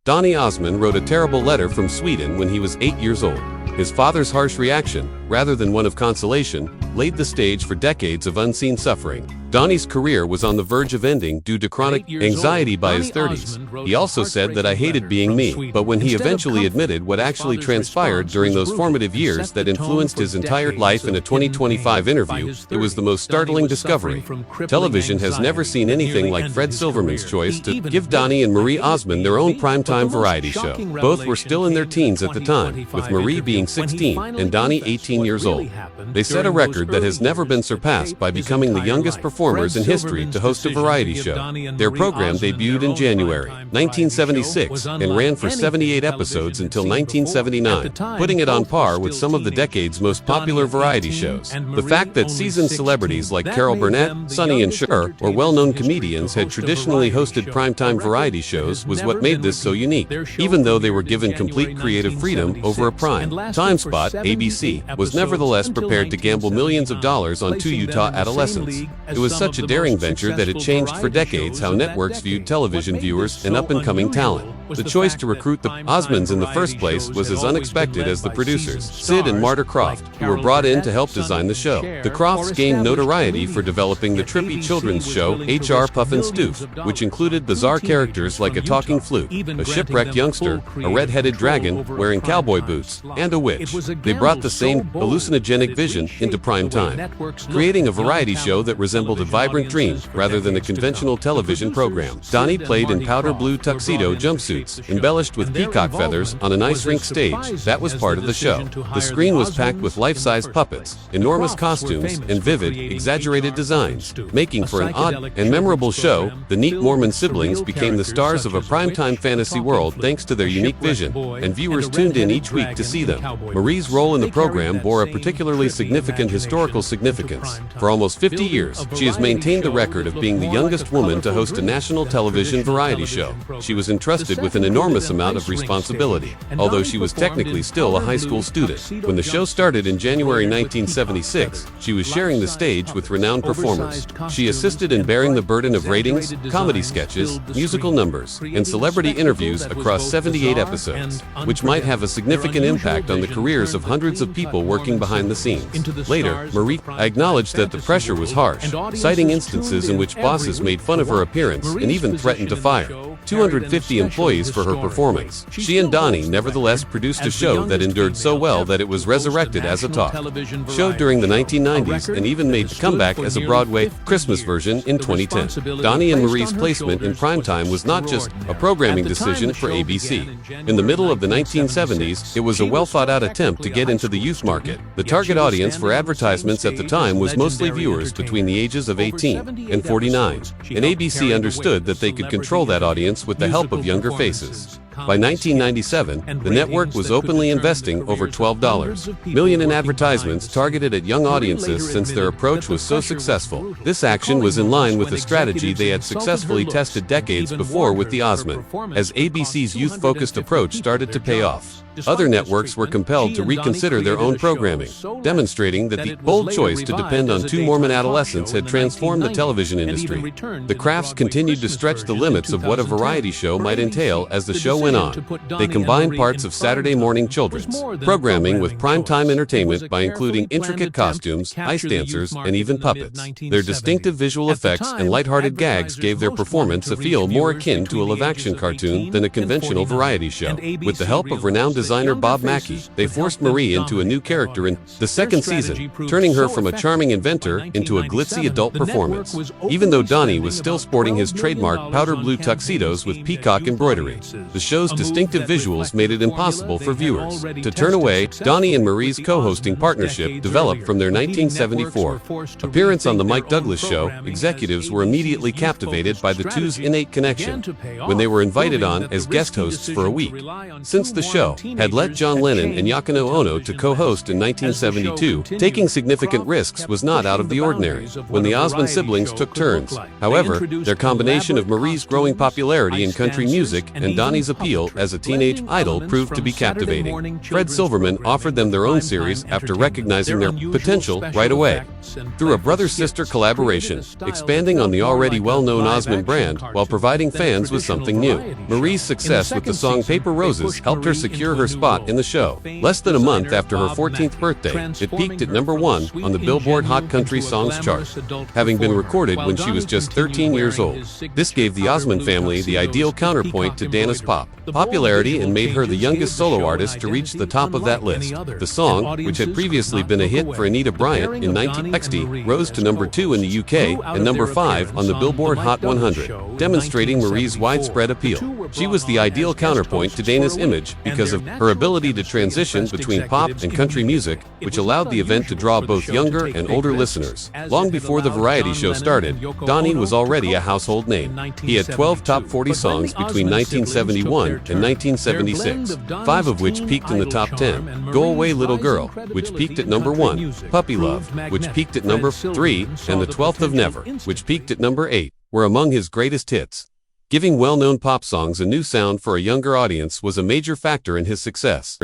Donny Osmond wrote a terrible letter from Sweden when he was 8 years old. His father's harsh reaction, rather than one of consolation, laid the stage for decades of unseen suffering. Donny's career was on the verge of ending due to chronic anxiety by his 30s. He also said that I hated being me, but when he eventually admitted what actually transpired during those formative years that influenced his entire life in a 2025 interview, it was the most startling discovery. Television has never seen anything like Fred Silverman's choice to give Donny and Marie Osmond their own primetime variety show. Both were still in their teens at the time, with Marie being 16 and Donny 18 years old. They set a record that has never been surpassed by becoming the youngest performers in history to host a variety show. Their program debuted in January 1976 and ran for 78 episodes until 1979, putting it on par with some of the decade's most popular variety shows. The fact that seasoned celebrities like Carol Burnett, Sonny and Cher, or well-known comedians had traditionally hosted primetime variety shows was what made this so unique, even though they were given complete creative freedom over a prime time spot. ABC was nevertheless prepared to gamble millions of dollars on two Utah adolescents. It was such a daring venture that it changed for decades how networks viewed television viewers and up-and-coming talent. The choice to recruit the Osmonds in the first place was as unexpected as the producers, Sid and Marta Croft, who were brought in to help design the show. The Crofts gained notoriety for developing the trippy children's show H.R. Puffin Stoof, which included bizarre characters like a talking flute, a shipwrecked youngster, a red-headed dragon wearing cowboy boots, and a witch. They brought the same hallucinogenic vision into prime time, creating a variety show that resembled a vibrant dream rather than a conventional television program. Donny played in powder blue tuxedo jumpsuits, embellished with peacock feathers on an ice rink stage. That was part of the show. The screen was packed with life-size puppets, enormous costumes, and vivid, exaggerated designs, making for an odd and memorable show. The neat Mormon siblings became the stars of a primetime fantasy world thanks to their unique vision, and viewers tuned in each week to see them. Marie's role in the program bore a particularly significant historical significance. For almost 50 years, she has maintained the record of being the youngest woman to host a national television variety show. She was entrusted with an enormous amount of responsibility, although she was technically still a high school student. When the show started in January 1976, she was sharing the stage with renowned performers. She assisted in bearing the burden of ratings, comedy sketches, musical numbers, and celebrity interviews across 78 episodes, which might have a significant impact on the careers of hundreds of people working behind the scenes. Later, Marie acknowledged that the pressure was harsh, citing instances in which bosses made fun of her appearance and even threatened to fire 250 employees for her performance. She and Donny nevertheless produced a show that endured so well that it was resurrected as a talk show during the 1990s and even made a comeback as a Broadway Christmas version in 2010. Donny and Marie's placement in primetime was not just a programming decision for ABC. In the middle of the 1970s, it was a well-thought-out attempt to get into the youth market. The target audience for advertisements at the time was mostly viewers between the ages of 18 and 49, and ABC understood that they could control that audience with the help of younger faces. By 1997, the network was openly investing over $12 million in advertisements targeted at young audiences since their approach was so successful. This action was in line with a strategy they had successfully tested decades before with the Osmond, as ABC's youth-focused approach started to pay off. Other networks were compelled to reconsider their own programming, demonstrating that the bold choice to depend on two Mormon adolescents had transformed the television industry. The Crafts continued to stretch the limits of what a variety show might entail as the show went on. They combined parts of Saturday morning children's programming with primetime entertainment by including intricate costumes, ice dancers, and even puppets. Their distinctive visual effects and lighthearted gags gave their performance a feel more akin to a live-action cartoon than a conventional variety show. With the help of renowned designer Bob Mackie, they forced Marie into a new character in the second season, turning her from a charming inventor into a glitzy adult performance. Even though Donny was still sporting his trademark powder blue tuxedos with peacock embroidery, the show's distinctive visuals made it impossible for viewers to turn away. Donny and Marie's co-hosting partnership developed from their 1974 appearance on The Mike Douglas Show. Executives were immediately captivated by the two's innate connection when they were invited on as guest hosts for a week. Since the show had led John Lennon and Yoko Ono to co-host in 1972, taking significant risks was not out of the ordinary when the Osmond siblings took turns. However, their combination of Marie's growing popularity in country music and Donny's appeal appeal as a teenage idol proved to be captivating. Fred Silverman offered them their own series after recognizing their potential right away. Through a brother-sister collaboration, expanding on the already well-known Osmond brand while providing fans with something new. Marie's success with the song Paper Roses helped her secure her spot in the show. Less than a month after her 14th birthday, it peaked at #1 on the Billboard Hot Country Songs chart, having been recorded when she was just 13 years old. This gave the Osmond family the ideal counterpoint to Dana's pop popularity and made her the youngest solo artist to reach the top of that list. The song, which had previously been a hit for Anita Bryant in 1960, rose to #2 in the UK and #5 on the Billboard Hot 100, demonstrating Marie's widespread appeal. She was the ideal counterpoint to Dana's image because of her ability to transition between pop and country music, which allowed the event to draw both younger and older listeners. Long before the variety show started, Donny was already a household name. He had 12 top 40 songs between 1971 and 1976, 5 of which peaked in the top 10. Go Away Little Girl, which peaked at #1, Puppy Love, which peaked at #3, and The 12th of Never, which peaked at #8, were among his greatest hits. Giving well-known pop songs a new sound for a younger audience was a major factor in his success.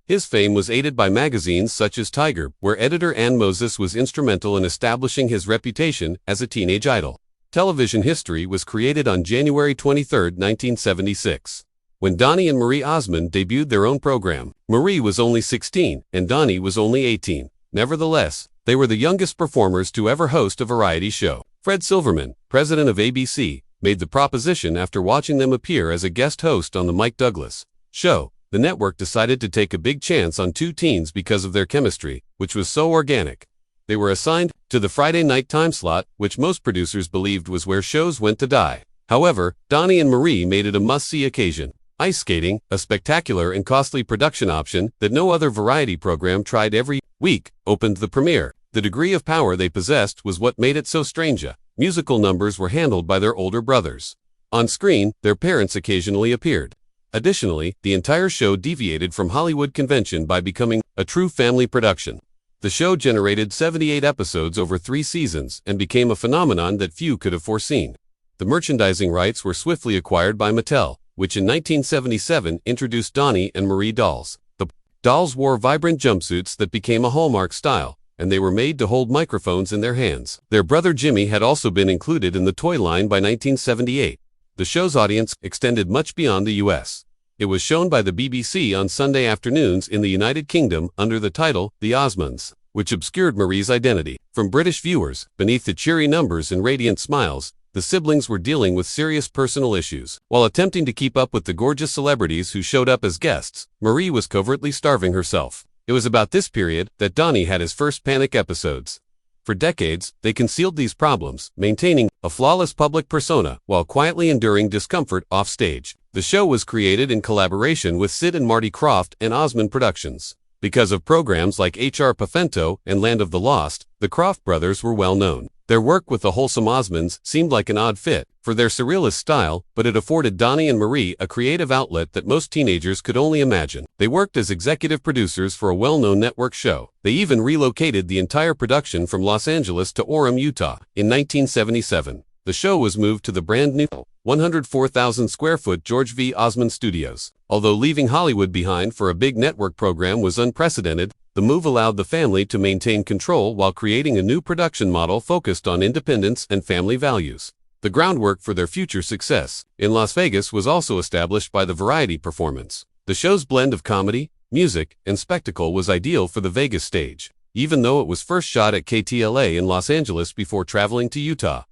His fame was aided by magazines such as Tiger, where editor Ann Moses was instrumental in establishing his reputation as a teenage idol. Television history was created on January 23, 1976, when Donny and Marie Osmond debuted their own program. Marie was only 16, and Donny was only 18. Nevertheless, they were the youngest performers to ever host a variety show. Fred Silverman, president of ABC, made the proposition after watching them appear as a guest host on the Mike Douglas show. The network decided to take a big chance on two teens because of their chemistry, which was so organic. They were assigned to the Friday night time slot, which most producers believed was where shows went to die. However, Donny and Marie made it a must-see occasion. Ice skating, a spectacular and costly production option that no other variety program tried every week, opened the premiere. The degree of power they possessed was what made it so strange. Musical numbers were handled by their older brothers. On screen, their parents occasionally appeared. Additionally, the entire show deviated from Hollywood convention by becoming a true family production. The show generated 78 episodes over 3 seasons and became a phenomenon that few could have foreseen. The merchandising rights were swiftly acquired by Mattel, which in 1977 introduced Donny and Marie dolls. The dolls wore vibrant jumpsuits that became a Hallmark style, and they were made to hold microphones in their hands. Their brother Jimmy had also been included in the toy line by 1978. The show's audience extended much beyond the U.S. It was shown by the BBC on Sunday afternoons in the United Kingdom under the title The Osmonds, which obscured Marie's identity from British viewers. Beneath the cheery numbers and radiant smiles, the siblings were dealing with serious personal issues. While attempting to keep up with the gorgeous celebrities who showed up as guests, Marie was covertly starving herself. It was about this period that Donny had his first panic episodes. For decades, they concealed these problems, maintaining a flawless public persona while quietly enduring discomfort off stage. The show was created in collaboration with Sid and Marty Krofft and Osmond Productions. Because of programs like H.R. Pafento and Land of the Lost, the Krofft brothers were well known. Their work with the wholesome Osmonds seemed like an odd fit for their surrealist style, but it afforded Donny and Marie a creative outlet that most teenagers could only imagine. They worked as executive producers for a well-known network show. They even relocated the entire production from Los Angeles to Orem, Utah, in 1977. The show was moved to the brand new 104,000 square foot George V. Osmond Studios. Although leaving Hollywood behind for a big network program was unprecedented, the move allowed the family to maintain control while creating a new production model focused on independence and family values. The groundwork for their future success in Las Vegas was also established by the variety performance. The show's blend of comedy, music, and spectacle was ideal for the Vegas stage, even though it was first shot at KTLA in Los Angeles before traveling to Utah.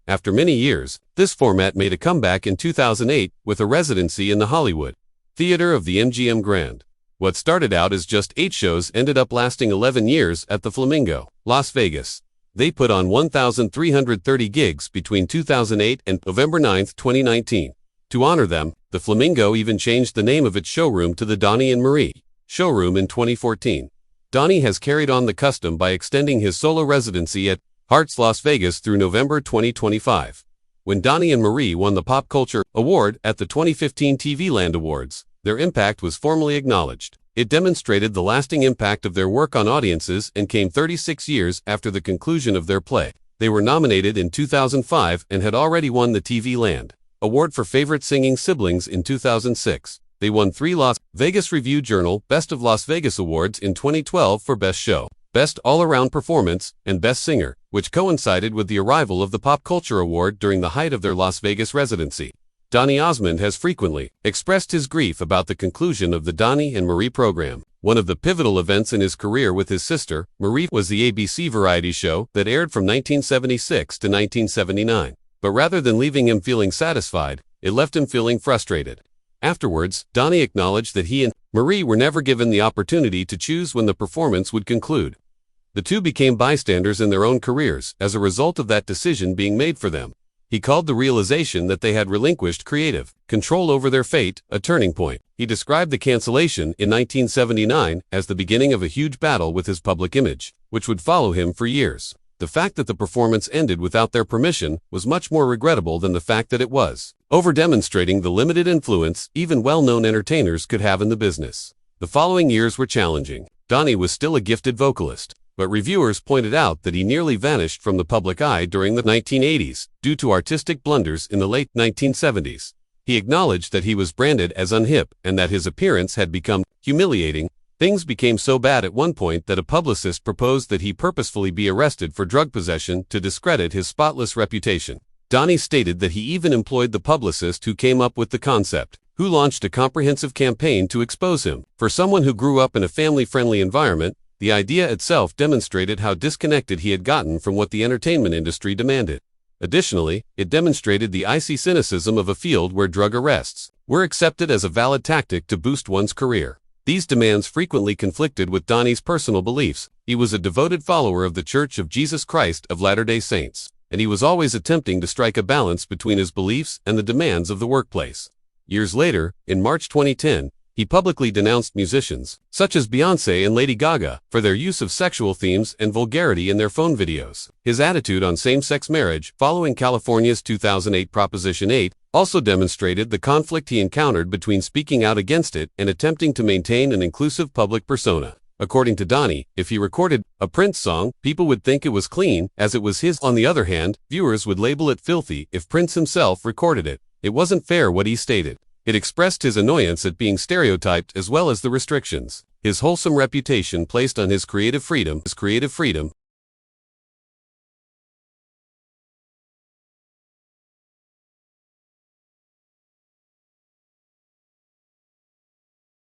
After many years, this format made a comeback in 2008 with a residency in the Hollywood Theater of the MGM Grand. What started out as just 8 shows ended up lasting 11 years at the Flamingo, Las Vegas. They put on 1,330 gigs between 2008 and November 9, 2019. To honor them, the Flamingo even changed the name of its showroom to the Donny and Marie Showroom in 2014. Donny has carried on the custom by extending his solo residency at Hearts Las Vegas through November 2025. When Donny and Marie won the Pop Culture Award at the 2015 TV Land Awards, their impact was formally acknowledged. It demonstrated the lasting impact of their work on audiences and came 36 years after the conclusion of their play. They were nominated in 2005 and had already won the TV Land Award for Favorite Singing Siblings in 2006. They won 3 Las Vegas Review Journal Best of Las Vegas Awards in 2012 for Best Show, Best All-Around Performance, and Best Singer, which coincided with the arrival of the Pop Culture Award during the height of their Las Vegas residency. Donny Osmond has frequently expressed his grief about the conclusion of the Donny and Marie program. One of the pivotal events in his career with his sister, Marie, was the ABC variety show that aired from 1976 to 1979. But rather than leaving him feeling satisfied, it left him feeling frustrated. Afterwards, Donny acknowledged that he and Marie were never given the opportunity to choose when the performance would conclude. The two became bystanders in their own careers as a result of that decision being made for them. He called the realization that they had relinquished creative control over their fate a turning point. He described the cancellation in 1979 as the beginning of a huge battle with his public image, which would follow him for years. The fact that the performance ended without their permission was much more regrettable than the fact that it was, over-demonstrating the limited influence even well-known entertainers could have in the business. The following years were challenging. Donny was still a gifted vocalist, but reviewers pointed out that he nearly vanished from the public eye during the 1980s due to artistic blunders in the late 1970s. He acknowledged that he was branded as unhip and that his appearance had become humiliating. Things became so bad at one point that a publicist proposed that he purposefully be arrested for drug possession to discredit his spotless reputation. Donny stated that he even employed the publicist who came up with the concept, who launched a comprehensive campaign to expose him. For someone who grew up in a family-friendly environment, the idea itself demonstrated how disconnected he had gotten from what the entertainment industry demanded. Additionally, it demonstrated the icy cynicism of a field where drug arrests were accepted as a valid tactic to boost one's career. These demands frequently conflicted with Donny's personal beliefs. He was a devoted follower of the Church of Jesus Christ of Latter-day Saints, and he was always attempting to strike a balance between his beliefs and the demands of the workplace. Years later, in March 2010, he publicly denounced musicians, such as Beyoncé and Lady Gaga, for their use of sexual themes and vulgarity in their phone videos. His attitude on same-sex marriage, following California's 2008 Proposition 8, also demonstrated the conflict he encountered between speaking out against it and attempting to maintain an inclusive public persona. According to Donny, if he recorded a Prince song, people would think it was clean, as it was his. On the other hand, viewers would label it filthy if Prince himself recorded it. It wasn't fair what he stated. It expressed his annoyance at being stereotyped as well as the restrictions his wholesome reputation placed on his creative freedom